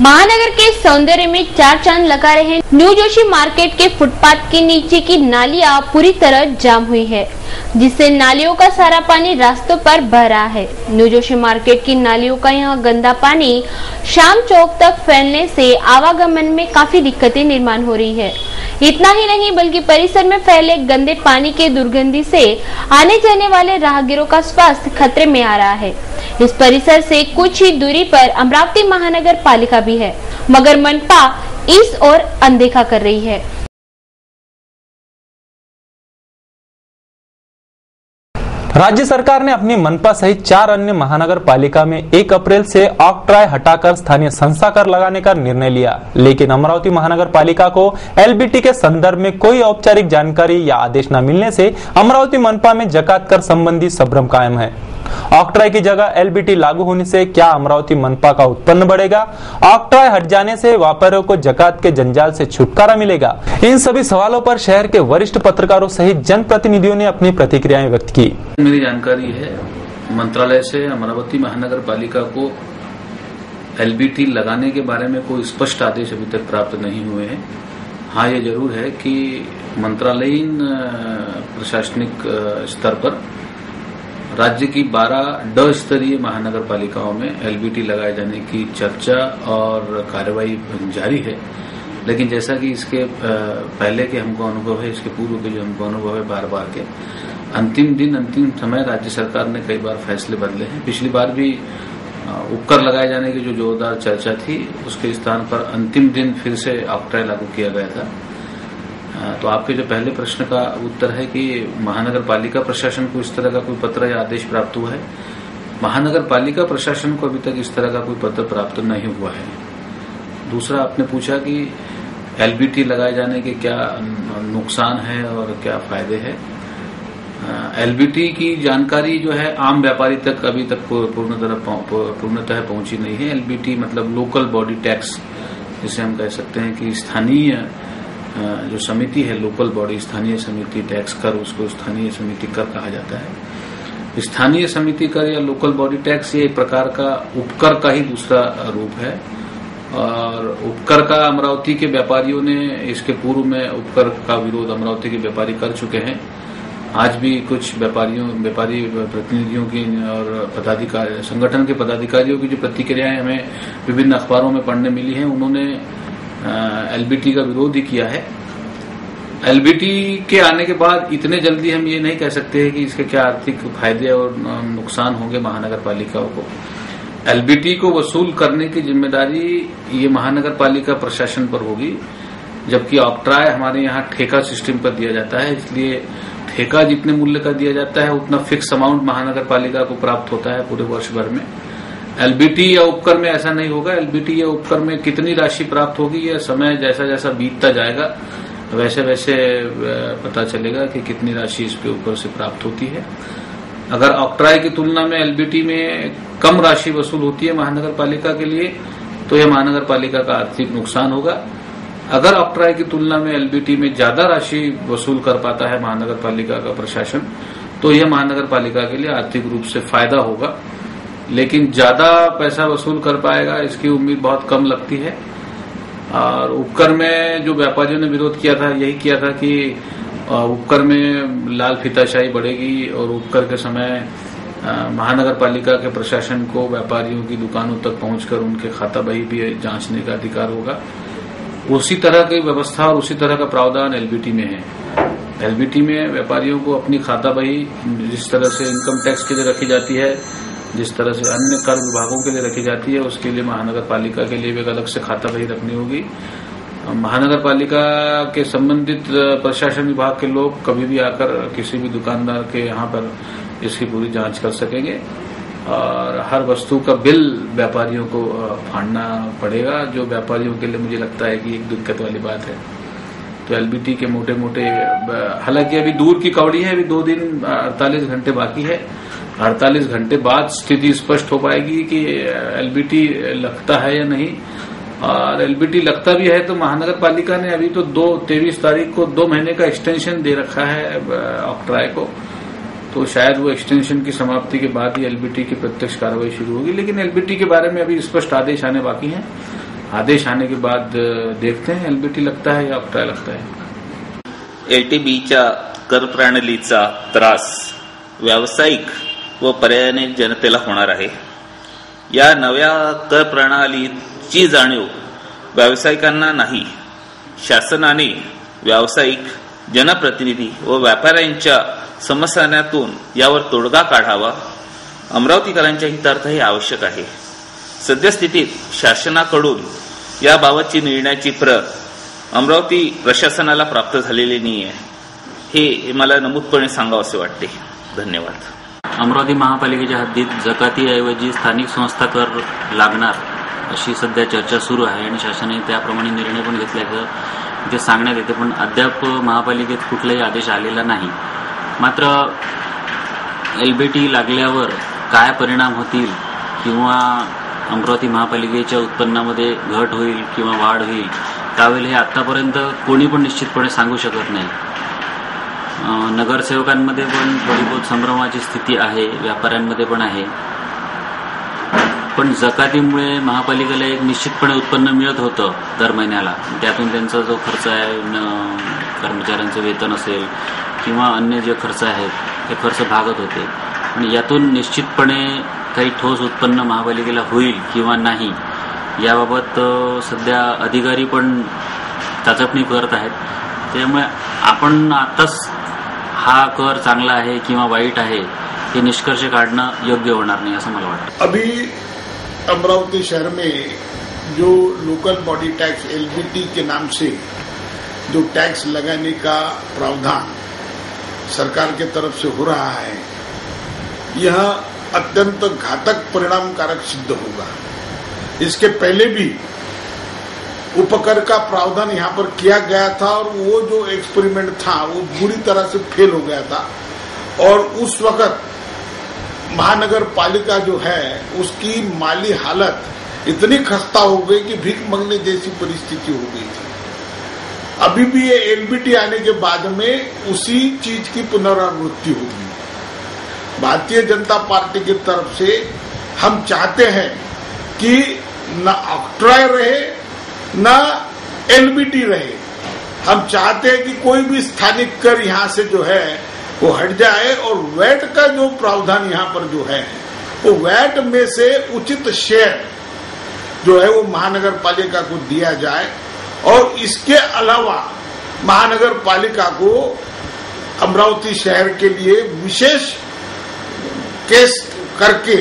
महानगर के सौंदर्य में चार चांद लगा रहे न्यू जोशी मार्केट के फुटपाथ के नीचे की नालियां पूरी तरह जाम हुई है, जिससे नालियों का सारा पानी रास्तों पर बह रहा है. न्यू जोशी मार्केट की नालियों का यह गंदा पानी शाम चौक तक फैलने से आवागमन में काफी दिक्कतें निर्माण हो रही है. इतना ही नहीं बल्कि परिसर में फैले गंदे पानी के दुर्गंधी से आने जाने वाले राहगीरों का स्वास्थ्य खतरे में आ रहा है. इस परिसर से कुछ ही दूरी पर अमरावती महानगर पालिका भी है, मगर मनपा इस ओर अनदेखा कर रही है. राज्य सरकार ने अपनी मनपा सहित 4 अन्य महानगर पालिका में 1 अप्रैल से ऑक्ट्राय हटाकर स्थानीय संस्था कर लगाने का निर्णय लिया, लेकिन अमरावती महानगर पालिका को एलबीटी के संदर्भ में कोई औपचारिक जानकारी या आदेश न मिलने से अमरावती मनपा में जकात कर संबंधी संभ्रम कायम है. ऑक्ट्राय की जगह एलबीटी लागू होने से क्या अमरावती मनपा का उत्पन्न बढ़ेगा? ऑक्ट्राय हट जाने से व्यापारियों को जकात के जंजाल से छुटकारा मिलेगा? इन सभी सवालों पर शहर के वरिष्ठ पत्रकारों सहित जनप्रतिनिधियों ने अपनी प्रतिक्रियाएं व्यक्त की. मेरी जानकारी है मंत्रालय से अमरावती महानगर पालिका को एलबीटी लगाने के बारे में कोई स्पष्ट आदेश अभी तक प्राप्त नहीं हुए हैं. हाँ, ये जरूर है कि मंत्रालयीन प्रशासनिक स्तर पर राज्य की 12 ड स्तरीय महानगर पालिकाओं में एलबीटी लगाए जाने की चर्चा और कार्यवाही जारी है. लेकिन जैसा कि इसके पहले के हमको अनुभव है, इसके पूर्व के जो हमको अनुभव है, बार बार के अंतिम दिन अंतिम समय राज्य सरकार ने कई बार फैसले बदले हैं. पिछली बार भी उपकर लगाए जाने की जो जोरदार चर्चा थी, उसके स्थान पर अंतिम दिन फिर से ऑक्ट्राय लागू किया गया था. तो आपके जो पहले प्रश्न का उत्तर है कि महानगर पालिका प्रशासन को इस तरह का कोई पत्र या आदेश प्राप्त हुआ है. महानगर पालिका प्रशासन को अभी तक इस तरह का कोई पत्र प्राप्त नहीं हुआ है. दूसरा, आपने पूछा कि एलबीटी लगाए जाने के क्या नुकसान है और क्या फायदे हैं. एलबीटी की जानकारी जो है आम व्यापारी तक अभी तक पूर्णतः पहुंची नहीं है. एलबीटी मतलब लोकल बॉडी टैक्स, जिसे हम कह सकते हैं कि स्थानीय जो समिति है, लोकल बॉडी स्थानीय समिति टैक्स कर, उसको स्थानीय समिति कर कहा जाता है. स्थानीय समिति कर या लोकल बॉडी टैक्स ये एक प्रकार का उपकर का ही दूसरा रूप है. और उपकर का अमरावती के व्यापारियों ने इसके पूर्व में उपकर का विरोध अमरावती के व्यापारी कर चुके हैं. आज भी कुछ व्यापारी प्रतिनिधियों की और पदाधिकारी संगठन के पदाधिकारियों की जो प्रतिक्रियाएं हमें विभिन्न अखबारों में पढ़ने मिली हैं, उन्होंने एलबीटी का विरोध ही किया है. एलबीटी के आने के बाद इतने जल्दी हम ये नहीं कह सकते हैं कि इसके क्या आर्थिक फायदे और नुकसान होंगे महानगर पालिकाओं को। एलबीटी को वसूल करने की जिम्मेदारी ये महानगर पालिका प्रशासन पर होगी, जबकि ऑक्ट्राय हमारे यहाँ ठेका सिस्टम पर दिया जाता है, इसलिए ठेका जितने मूल्य का दिया जाता है उतना फिक्स अमाउंट महानगर पालिका को प्राप्त होता है पूरे वर्ष भर में। एलबीटी या उपकर में ऐसा नहीं होगा। एलबीटी या उपकर में कितनी राशि प्राप्त होगी यह समय जैसा जैसा बीतता जाएगा वैसे वैसे पता चलेगा कि कितनी राशि इस पे ऊपर से प्राप्त होती है। अगर ऑक्ट्राय की तुलना में एलबीटी में कम राशि वसूल होती है महानगर पालिका के लिए तो यह महानगर पालिका का आर्थिक नुकसान होगा। अगर ऑक्ट्राय की तुलना में एलबीटी में ज्यादा राशि वसूल कर पाता है महानगर पालिका का प्रशासन तो यह महानगर पालिका के लिए आर्थिक रूप से फायदा होगा, लेकिन ज्यादा पैसा वसूल कर पाएगा इसकी उम्मीद बहुत कम लगती है। और उपकर में जो व्यापारियों ने विरोध किया था यही किया था कि उपकर में लाल फीताशाही बढ़ेगी और उपकर के समय महानगर पालिका के प्रशासन को व्यापारियों की दुकानों तक पहुंचकर उनके खाता बही भी जांचने का अधिकार होगा। उसी तरह की व्यवस्था और उसी तरह का प्रावधान एलबीटी में है। एलबीटी में व्यापारियों को अपनी खाता बही जिस तरह से इनकम टैक्स के लिए रखी जाती है, जिस तरह से अन्य कर विभागों के लिए रखी जाती है, उसके लिए महानगर पालिका के लिए भी एक अलग से खाता बही रखनी होगी। महानगर पालिका के संबंधित प्रशासन विभाग के लोग कभी भी आकर किसी भी दुकानदार के यहाँ पर इसकी पूरी जांच कर सकेंगे और हर वस्तु का बिल व्यापारियों को फाड़ना पड़ेगा, जो व्यापारियों के लिए मुझे लगता है कि एक दिक्कत वाली बात है। तो एलबीटी के मोटे मोटे, हालांकि अभी दूर की कौड़ी है, अभी 2 दिन 48 घंटे बाकी है। 48 घंटे बाद स्थिति स्पष्ट हो पाएगी कि एलबीटी लगता है या नहीं। और एलबीटी लगता भी है तो महानगर पालिका ने अभी तो 23 तारीख को 2 महीने का एक्सटेंशन दे रखा है ऑक्ट्राय को, तो शायद वो एक्सटेंशन की समाप्ति के बाद ही एलबीटी की प्रत्यक्ष कार्रवाई शुरू होगी। लेकिन एलबीटी के बारे में अभी स्पष्ट आदेश आने बाकी हैं। आदेश आने के बाद देखते हैं एलबीटी लगता है या ऑक्ट्राय लगता है। एलटीबीच्या कर प्रणालीचा त्रास व्यावसायिक व पर्यायाने जनतेला होणार आहे। या नव्या कर प्रणालीची जाणीव व्यावसायिकांना नाही, शासनाने व्यावसायिक, जनप्रतिनिधी व व्यापाऱ्यांच्या समस्यांतून यावर तोडगा काढावा। अमरावतीकरांच्या हितार्थ हे आवश्यक आहे। सद्यस्थितीत शासनाकडून याबाबतची निर्णयाची प्रत अमरावती प्रशासनाला प्राप्त झालेली नाही आहे, हे मला नमूदपणे सांगावसे वाटते। धन्यवाद। अमरावती महापालिकेच्या हद्दीत जकातीऐवजी स्थानिक संस्था कर लागणार अशी सध्या चर्चा सुरू आहे आणि शासनाने त्याप्रमाणे निर्णय पण घेतल्याचं ते सांगण्यात येते, पण अद्याप महापालिकेत कुठलाही आदेश आलेला नाही। मात्र एलबीटी लागल्यावर काय परिणाम होतील किंवा अमरावती महापालिकेच्या उत्पन्नामध्ये घट होईल किंवा वाढ होईल त्यावेळी हे आतापर्यंत कोणी पण निश्चितपणे सांगू शकत नाही। नगरसेवकांमध्ये पण थोडी बहुत संभ्रमाची स्थिती आहे, व्यापाऱ्यांमध्ये पण आहे, पण जकातीमुळे महापालिकेला एक निश्चितपणे उत्पन्न मिळत होतं दर महिन्याला, त्यातून त्यांचा जो खर्च आहे, कर्मचाऱ्यांचं वेतन असेल किंवा अन्य जे खर्च आहेत ते खर्च भागत होते, आणि यातून निश्चितपणे काही ठोस उत्पन्न महापालिकेला होईल किंवा नाही याबाबत सध्या अधिकारी पण चाचपणी करत आहेत। त्यामुळे आपण आताच हा कर चांगला आहे किंवा वाईट आहे हे निष्कर्ष काढणं योग्य होणार नाही असं मला वाटतं। अभी अमरावती शहर में जो लोकल बॉडी टैक्स एलबीटी के नाम से जो टैक्स लगाने का प्रावधान सरकार के तरफ से हो रहा है, यह अत्यंत घातक परिणामकारक सिद्ध होगा। इसके पहले भी उपकर का प्रावधान यहाँ पर किया गया था और वो जो एक्सपेरिमेंट था वो बुरी तरह से फेल हो गया था, और उस वक्त महानगर पालिका जो है उसकी माली हालत इतनी खस्ता हो गई कि भीख मांगने जैसी परिस्थिति हो गई थी। अभी भी ये एलबीटी आने के बाद में उसी चीज की पुनरावृत्ति होगी। भारतीय जनता पार्टी की तरफ से हम चाहते हैं कि न ऑक्ट्राय रहे न एलबीटी रहे। हम चाहते हैं कि कोई भी स्थानिक कर यहाँ से जो है वो हट जाए और वैट का जो प्रावधान यहाँ पर जो है वो वैट में से उचित शेयर जो है वो महानगर पालिका को दिया जाए। और इसके अलावा महानगर पालिका को अमरावती शहर के लिए विशेष केस करके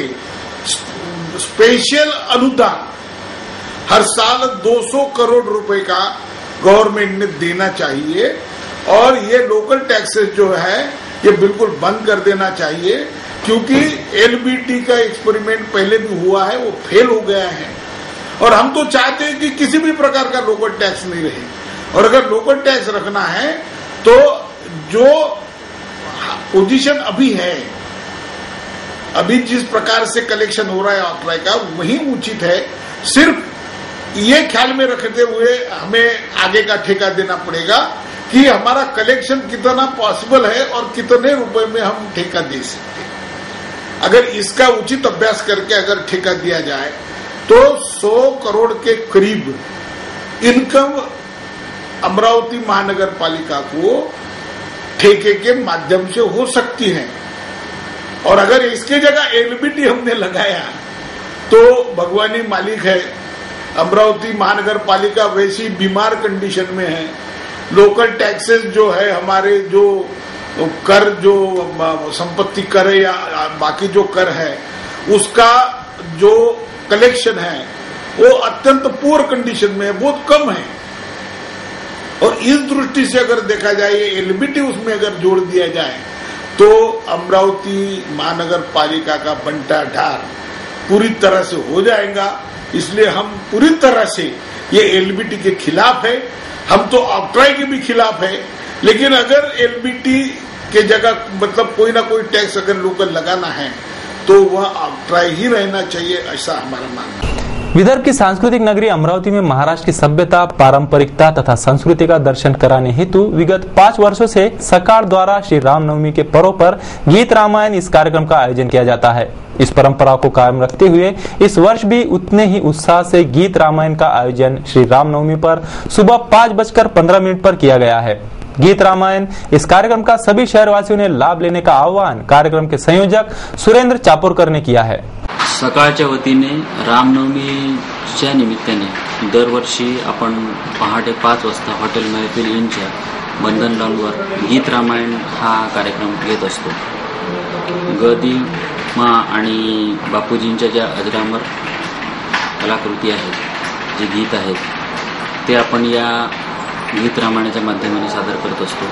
स्पेशल अनुदान हर साल 200 करोड़ रुपए का गवर्नमेंट ने देना चाहिए और ये लोकल टैक्सेस जो है ये बिल्कुल बंद कर देना चाहिए, क्योंकि एलबीटी का एक्सपेरिमेंट पहले भी हुआ है, वो फेल हो गया है। और हम तो चाहते हैं कि किसी भी प्रकार का लोकल टैक्स नहीं रहे, और अगर लोकल टैक्स रखना है तो जो पोजीशन अभी है, अभी जिस प्रकार से कलेक्शन हो रहा है ऑक्ट्राई का, वही उचित है। सिर्फ ये ख्याल में रखते हुए हमें आगे का ठेका देना पड़ेगा कि हमारा कलेक्शन कितना पॉसिबल है और कितने रुपए में हम ठेका दे सकते हैं। अगर इसका उचित अभ्यास करके अगर ठेका दिया जाए तो 100 करोड़ के करीब इनकम अमरावती महानगर पालिका को ठेके के माध्यम से हो सकती है। और अगर इसके जगह एलबीटी हमने लगाया तो भगवानी मालिक है, अमरावती महानगर पालिका वैसी बीमार कंडीशन में है। लोकल टैक्सेस जो है हमारे, जो कर, जो संपत्ति कर है या बाकी जो कर है, उसका जो कलेक्शन है वो अत्यंत पुअर कंडीशन में है, बहुत कम है। और इस दृष्टि से अगर देखा जाए, ये एलबीटी उसमें अगर जोड़ दिया जाए तो अमरावती महानगर पालिका का बंटा ढार पूरी तरह से हो जाएगा। इसलिए हम पूरी तरह से ये एलबीटी के खिलाफ है। हम तो ऑक्ट्राई के भी खिलाफ है, लेकिन अगर एलबीटी के जगह मतलब कोई ना कोई टैक्स अगर लोकल लगाना है तो वह ऑक्ट्राई ही रहना चाहिए, ऐसा हमारा मानना है। विदर्भ की सांस्कृतिक नगरी अमरावती में महाराष्ट्र की सभ्यता, पारंपरिकता तथा संस्कृति का दर्शन कराने हेतु विगत 5 वर्षों से सकार द्वारा श्री रामनवमी के पर्व पर गीत रामायण इस कार्यक्रम का आयोजन किया जाता है। इस परंपरा को कायम रखते हुए इस वर्ष भी उतने ही उत्साह से गीत रामायण का आयोजन श्री रामनवमी पर सुबह 5:15 पर किया गया है। गीत रामायण इस कार्यक्रम का सभी शहरवासियों ने लाभ लेने का आह्वान कार्यक्रम के संयोजक सुरेंद्र चापोरकर ने किया है। सकाळच्या वतीने रामनवमीच्या निमित्ताने दरवर्षी आपण पहाटे 5 वाजता हॉटेल महफिल इनच्या बंधन लॉनवर गीत रामायण हा कार्यक्रम घेत असतो। गदी माँ आणि बापूजींच्या ज्या अजरामर कलाकृती आहेत, जे गीत आहेत, ते आपण या गीत रामायणाच्या माध्यमाने सादर करत असतो।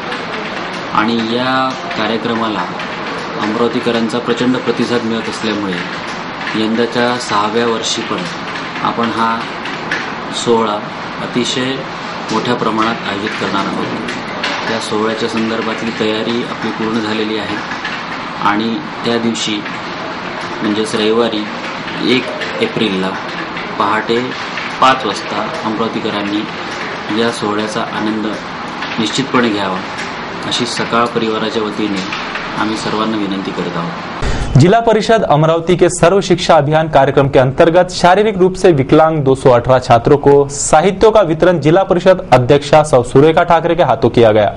आणि या कार्यक्रमाला अमरावतीकरांचा प्रचंड प्रतिसाद मिळत असल्यामुळे यंदाच्या 6व्या वर्षी पण आपण हा सोहळा अतिशय मोठ्या प्रमाणात आयोजित करणार आहोत। त्या सोहळ्याच्या संदर्भातली तयारी आपली पूर्ण झालेली आहे आणि त्या दिवशी म्हणजेच रविवारी 1 एप्रिलला पहाटे 5 वाजता अमरावतीकरांनी या सोहळ्याचा आनंद निश्चितपणे घ्यावा अशी सकाळ परिवाराच्या वतीने आम्ही सर्वांना विनंती करत आहोत। जिला परिषद अमरावती के सर्व शिक्षा अभियान कार्यक्रम के अंतर्गत शारीरिक रूप से विकलांग 218 छात्रों को साहित्यों का वितरण जिला परिषद अध्यक्षा सौ सुरेखा ठाकरे के हाथों किया गया।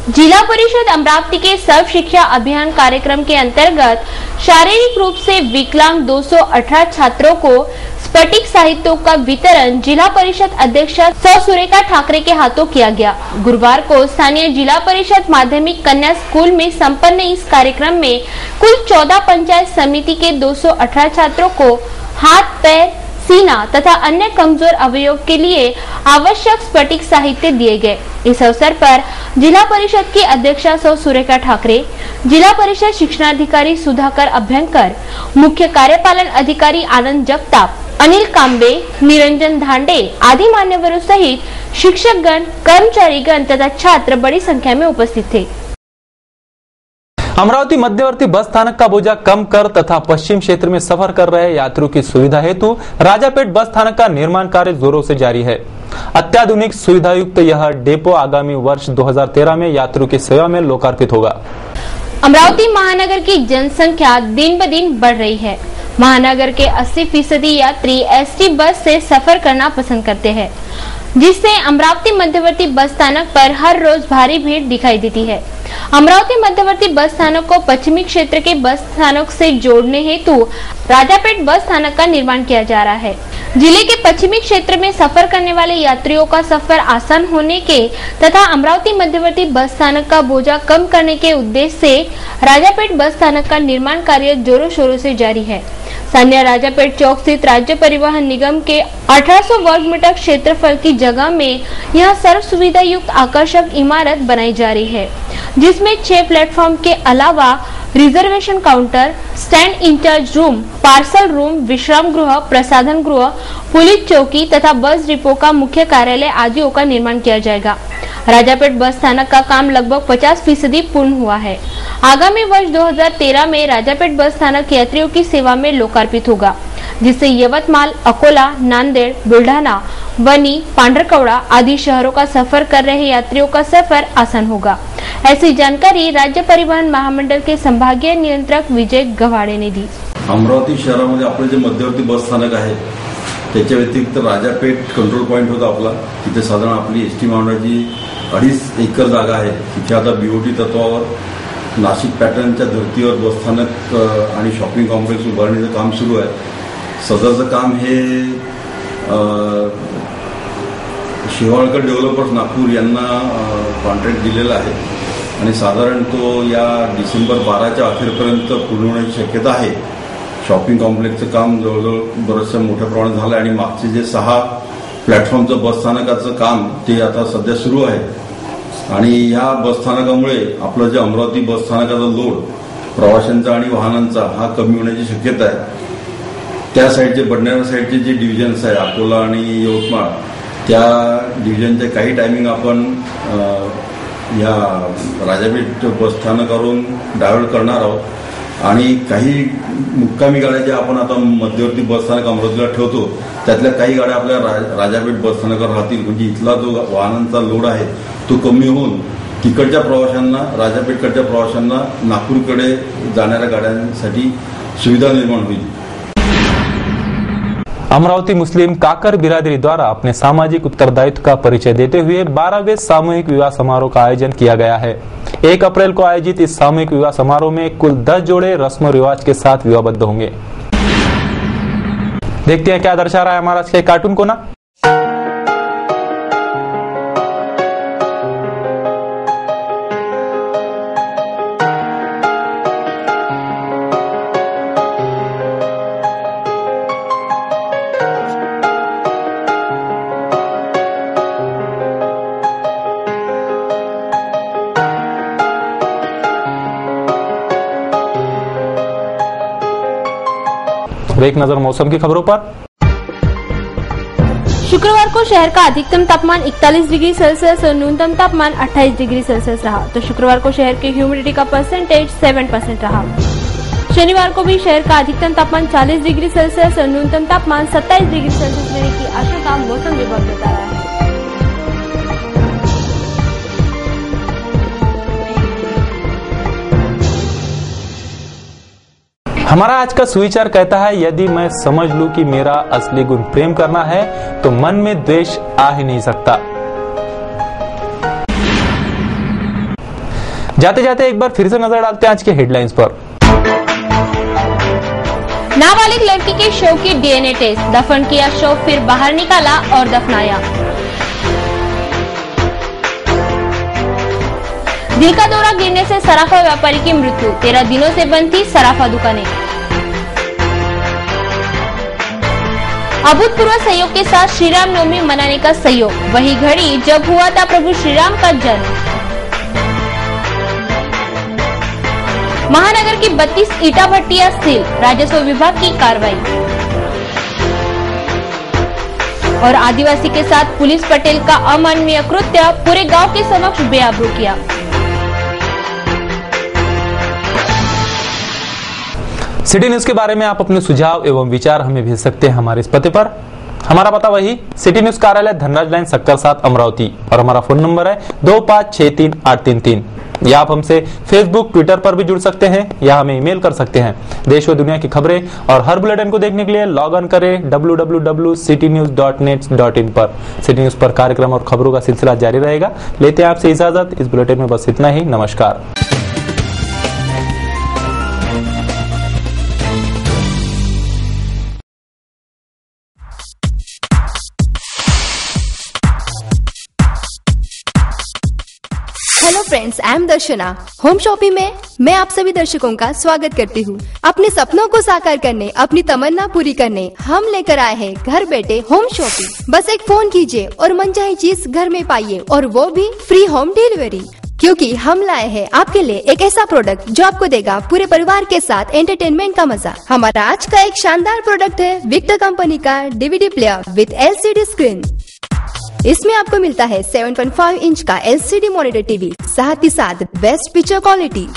जिला परिषद अमरावती के सर्व शिक्षा अभियान कार्यक्रम के अंतर्गत शारीरिक रूप से विकलांग 218 छात्रों को स्फटिक साहित्यों का वितरण जिला परिषद अध्यक्षा सौ सुरेखा ठाकरे के हाथों किया गया। गुरुवार को स्थानीय जिला परिषद माध्यमिक कन्या स्कूल में संपन्न इस कार्यक्रम में कुल 14 पंचायत समिति के 218 छात्रों को हाथ, पैर, सीना तथा अन्य कमजोर अवयव के लिए आवश्यक स्फटिक साहित्य दिए गए। इस अवसर पर जिला परिषद की अध्यक्षा सौ सुरेखा ठाकरे, जिला परिषद शिक्षणाधिकारी सुधाकर अभ्यंकर, मुख्य कार्यपालन अधिकारी आनंद जगताप, अनिल कांबे, निरंजन धांडे आदि मान्यवरों सहित शिक्षकगण, कर्मचारीगण तथा छात्र बड़ी संख्या में उपस्थित थे। अमरावती मध्यवर्ती बस स्थानक का बोझा कम कर तथा पश्चिम क्षेत्र में सफर कर रहे यात्रियों की सुविधा हेतु राजापेट बस स्थानक का निर्माण कार्य जोरों से जारी है। अत्याधुनिक सुविधायुक्त यह डेपो आगामी वर्ष 2013 में यात्रियों की सेवा में लोकार्पित होगा। अमरावती महानगर की जनसंख्या दिन ब दिन बढ़ रही है। महानगर के 80% यात्री एसटी बस से सफर करना पसंद करते हैं। जिससे अमरावती मध्यवर्ती बस स्थानक पर हर रोज भारी भीड़ दिखाई देती है। अमरावती मध्यवर्ती बस स्थानक को पश्चिमी क्षेत्र के बस स्थानक से जोड़ने हेतु राजापेट बस स्थानक का निर्माण किया जा रहा है। जिले के पश्चिमी क्षेत्र में सफर करने वाले यात्रियों का सफर आसान होने के तथा अमरावती मध्यवर्ती बस स्थानक का बोझा कम करने के उद्देश्य से राजापेट बस स्थानक का निर्माण कार्य जोरों शोरों से जारी है। स्थानीय राजापेट चौक स्थित राज्य परिवहन निगम के 1800 वर्ग मीटर क्षेत्रफल की जगह में यह सर्व सुविधा युक्त आकर्षक इमारत बनाई जा रही है, जिसमें 6 प्लेटफॉर्म के अलावा reservation counter, stand incharge room, parcel room, विश्राम गृह, प्रसाधन गृह, पुलिस चौकी तथा बस डिपो का मुख्य कार्यालय आदियों का निर्माण किया जाएगा। राजापेट बस स्थानक का काम लगभग 50% पूर्ण हुआ है। आगामी वर्ष 2013 में राजापेट बस स्थानक यात्रियों की सेवा में लोकार्पित होगा, जिससे यवतमाल, अकोला, नांदेड़, बुल्ढाना, वनी, पांढरकवड़ा आदि शहरों का सफर कर रहे यात्रियों का सफर आसान होगा। ऐसी जानकारी राज्य परिवहन महामंडल के संभागीय नियंत्रक विजय गव्हाडे ने दी। अमरावती शहरामध्ये आपलं जे मध्यवर्ती बस स्थानक आहे त्याच्या व्यतिरिक्त राजापेठ कंट्रोल पॉइंट होता आपला, तिथे साधारण आपली एसटी महामंडळाची 2.5 एकर जागा आहे। तिथे आता बीओटी तत्वावर नाशिक पॅटर्नच्या धर्तीवर बस स्थानक आणि शॉपिंग कॉम्प्लेक्स उभारणीचं काम सुरू आहे। सदरचं काम हे शेवाळकर डेव्हलपर्स नागपूर यांना कॉन्ट्रॅक्ट दिलेला आहे आणि साधारण तो या डिसेंबर 12च्या अखेरपर्यंत पूर्ण होण्याची शक्यता आहे। शॉपिंग कॉम्प्लेक्सचं काम जवळजवळ बरंचसं मोठ्या प्रमाणात झालं आणि मागचे जे 6 प्लॅटफॉर्मचं बस स्थानकाचं काम ते आता सध्या सुरू आहे आणि ह्या बस स्थानकामुळे आपलं जे अमरावती बस स्थानकाचा लोड प्रवाशांचा आणि वाहनांचा हा कमी होण्याची शक्यता आहे। त्या साईडचे बडनेरा साईडचे जे डिव्हिजन्स आहे अकोला आणि यवतमाळ, त्या डिव्हिजनचे काही टायमिंग आपण या राजापेठ बस स्थानकावरून डायव्हर्ट करणार आहोत आणि काही मुक्कामी गाड्या ज्या आपण आता मध्यवर्ती बस स्थानक अमरावतीला ठेवतो त्यातल्या काही गाड्या आपल्या राजापेठ बस स्थानकावर राहतील, म्हणजे इथला जो वाहनांचा लोड आहे तो कमी होऊन तिकडच्या प्रवाशांना, राजापेठकडच्या प्रवाशांना नागपूरकडे जाणाऱ्या गाड्यांसाठी सुविधा निर्माण होईल। अमरावती मुस्लिम काकर बिरादरी द्वारा अपने सामाजिक उत्तरदायित्व का परिचय देते हुए 12वें सामूहिक विवाह समारोह का आयोजन किया गया है। 1 अप्रैल को आयोजित इस सामूहिक विवाह समारोह में कुल 10 जोड़े रस्म रिवाज के साथ विवाहबद्ध होंगे। देखते हैं क्या दर्शा रहा है हमारा इसके कार्टून को ना। एक नजर मौसम की खबरों पर। शुक्रवार को शहर का अधिकतम तापमान 41 डिग्री सेल्सियस और न्यूनतम तापमान 28 डिग्री सेल्सियस रहा, तो शुक्रवार को शहर के ह्यूमिडिटी का परसेंटेज 7% रहा। शनिवार को भी शहर का अधिकतम तापमान 40 डिग्री सेल्सियस और न्यूनतम तापमान 27 डिग्री सेल्सियस रहने की आशंका मौसम विभाग बता रहा है। हमारा आज का सुविचार कहता है, यदि मैं समझ लूं कि मेरा असली गुण प्रेम करना है तो मन में द्वेष आ ही नहीं सकता। जाते जाते एक बार फिर से नजर डालते हैं आज के हेडलाइंस पर। नाबालिग लड़की के शव की डीएनए टेस्ट, दफन किया शव फिर बाहर निकाला और दफनाया। दिल का दौरा गिरने से सराफा व्यापारी की मृत्यु, 13 दिनों से बंद थी सराफा दुकानें। अभूतपूर्व सहयोग के साथ श्री राम नवमी मनाने का सहयोग, वही घड़ी जब हुआ था प्रभु श्री राम का जन्म। महानगर की 32 ईटा भट्टियां सील, राजस्व विभाग की कार्रवाई। और आदिवासी के साथ पुलिस पटेल का अमानवीय कृत्य, पूरे गांव के समक्ष बेआबरू किया। सिटी न्यूज के बारे में आप अपने सुझाव एवं विचार हमें भेज सकते हैं हमारे इस पते पर हमारा पता वही सिटी न्यूज कार्यालय धनराज लाइन सक्कर 7 अमरावती और हमारा फोन नंबर है 25633833। या आप हमसे फेसबुक ट्विटर पर भी जुड़ सकते हैं या हमें ईमेल कर सकते हैं। देश व दुनिया की खबरें और हर बुलेटिन को देखने के लिए लॉग ऑन करें www.citynews.net.in पर। सिटी न्यूज पर कार्यक्रम और खबरों का सिलसिला जारी रहेगा। लेते हैं आपसे इजाजत। इस बुलेटिन में बस इतना ही। नमस्कार। Hello friends, I am Darshana. Home shopping में मैं आप सभी दर्शकों का स्वागत करती हूँ। अपने सपनों को साकार करने, अपनी तमन्ना पूरी करने हम लेकर आए हैं घर बैठे होम शॉपिंग। बस एक फोन कीजिए और मनचाही चीज घर में पाइए, और वो भी फ्री होम डिलीवरी। क्योंकि हम लाए हैं आपके लिए एक ऐसा प्रोडक्ट जो आपको देगा पूरे परिवार के साथ एंटरटेनमेंट का मजा। हमारा आज का एक शानदार प्रोडक्ट है विक्टर कंपनी का DVD player with LCD screen. इसमें आपको मिलता है 7.5 इंच का LCD मॉनिटर टीवी, साथ ही साथ बेस्ट पिक्चर क्वालिटी।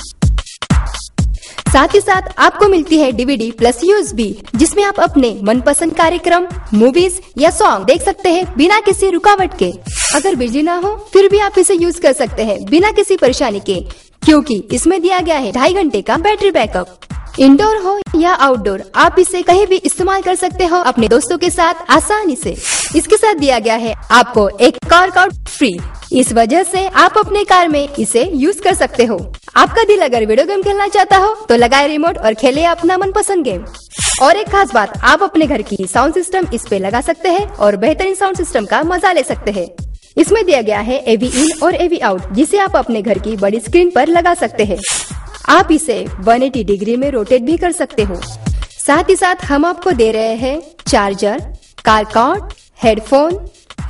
साथ ही साथ आपको मिलती है DVD प्लस USB, जिसमें आप अपने मनपसंद कार्यक्रम, मूवीज या सॉन्ग देख सकते हैं बिना किसी रुकावट के। अगर बिजली ना हो फिर भी आप इसे यूज कर सकते हैं बिना किसी परेशानी के, क्योंकि इसमें दिया गया है 2.5 घंटे का बैटरी बैकअप। इंडोर हो या आउटडोर, आप इसे कहीं भी इस्तेमाल कर सकते हो अपने दोस्तों के साथ आसानी से। इसके साथ दिया गया है आपको एक कार कार्ड फ्री। इस वजह से आप अपने कार में इसे यूज कर सकते हो। आपका दिल अगर वीडियो गेम खेलना चाहता हो तो लगाए रिमोट और खेले अपना मनपसंद गेम। और एक खास बात, आप अपने घर की साउंड सिस्टम इस पे लगा सकते हैं और बेहतरीन साउंड सिस्टम का मजा ले सकते हैं। इसमें दिया गया है AV इन और AV आउट, जिसे आप अपने घर की बड़ी स्क्रीन पर लगा सकते हैं। आप इसे 180 डिग्री में रोटेट भी कर सकते हो। साथ ही साथ हम आपको दे रहे हैं charger, car cord, headphone,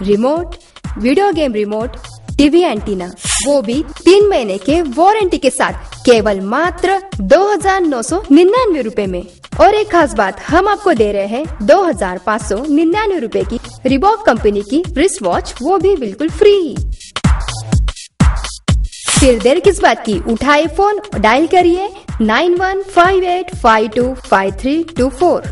remote, video game remote, TV antenna, वो भी 3 महीने के वारंटी के साथ, केवल मात्र 2,999 रूपए में। और एक खास बात, हम आपको दे रहे हैं 2,599 रूपए की रिबॉक कंपनी की रिस्ट वॉच, वो भी बिल्कुल फ्री। फिर देर किस बात की, उठाए फोन, डायल करिए 9158525324।